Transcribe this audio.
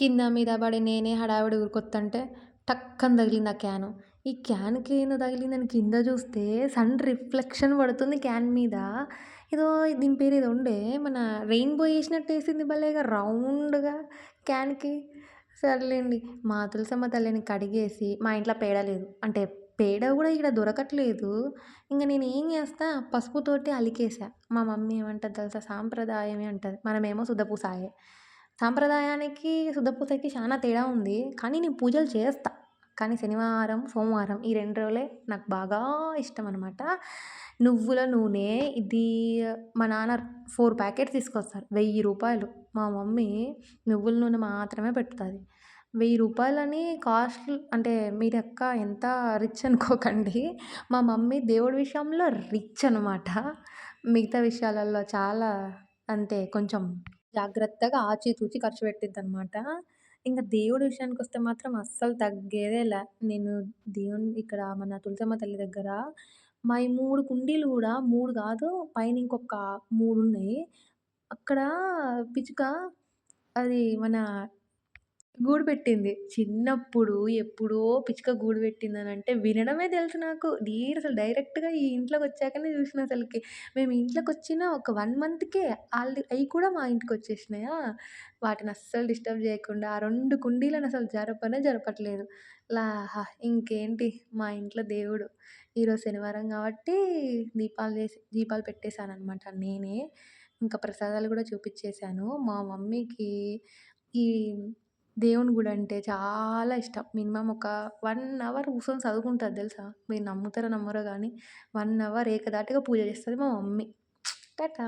కింద మీద పడి నేనే హడావిడి ఉరుకొత్తంటే టక్కని తగిలింది ఆ క్యాను. ఈ క్యాన్‌కి ఏందో తగిలిందని కింద చూస్తే సన్ రిఫ్లెక్షన్ పడుతుంది క్యాన్ మీద. ఏదో దీని పేరు ఏదో ఉండే మన రెయిన్‌బో ఏసినట్టేసింది భలేగా రౌండ్‌గా క్యాన్‌కి. సర్లేండి. మా తులసమ్మ తల్లిని కడిగేసి మా ఇంట్లో పేడ లేదు. అంటే పేడ గూడా ఈడ దొరకట్లేదు. ఇంగ నేనేం చేస్తా పసుపుతోటి అలికేసా. మా మమ్మీ ఏమంటది తెలుసా? సాంప్రదాయమే అంటది. మనమేమో సుద్దపూసాయే. సాంప్రదాయానికి, సుద్దపూసకి చానా తేడా ఉంది. కానీ నేను పూజలు చేస్తా. కానీ శనివారం, సోమవారం ఈ 2 రోజులే నాకు బాగా ఇష్టమనమాట. నువ్వుల నూనె ఇది మా నాన్న 4 ప్యాకెట్స్ తీసుకొస్తారు. రూ. 1000 మా మమ్మీ నువ్వుల నూనె మాత్రమే పెట్టుతది. రూ. 1000 కాస్ట్ అంటే మీరక్క ఎంత రిచ్ అనుకోకండి. మా మమ్మీ దేవుడి విషయంలో రిచ్ అనమాట. మిగతా విషయాలలో చాలా అంతే కొంచెం జాగ్రత్తగా ఆచితూచి ఖర్చు పెట్టిద్దనమాట. ఇంక దేవుడి విషయానికొస్తే మాత్రం అస్సలు తగ్గేదేలే. నేను దేవుని ఇక్కడ మన తులసమ్మ తల్లి దగ్గర మాయి 3 కుండీలు గూడా 3 గాదు పైన ఇంకొక 3 ఉన్నాయి. అక్కడ పిచ్చుక అది మన గూడు పెట్టింది. చిన్నప్పుడు ఎప్పుడో పిచ్చుక గూడు పెట్టిందనంటే వినడమే తెలుసు నాకు. నేనసలు డైరెక్ట్‌గా ఈ ఇంట్లోకొచ్చాకనే చూషిన అసలకి. మేము ఇంట్లోకొచ్చిన ఒక 1 మంత్‌కే అయి కూడా మా ఇంటికొచ్చేసినాయా, వాటిని అస్సలు డిస్టర్బ్ చేయకుండా ఆ 2 కుండీలను అసలు జరపనే జరపట్లేదు. ఇంకేంటి మా ఇంట్లో దేవుడు. ఈరోజు శనివారం కాబట్టి దీపాలు పెట్టేసాననమాట నేనే. ఇంకా ప్రసాదాలు గూడా చూపిచ్చేసాను. మా మమ్మీకి ఈ దేవుని గుడంటే చాలా ఇష్టం. మినిమమ్ ఒక 1 అవర్ కూసొని చదువుకుంటది తెలుసా? మీరు నమ్ముతారో నమ్మరో గానీ 1 అవర్ ఏకధాటిగా పూజ చేస్తది మా మమ్మీ. టాటా.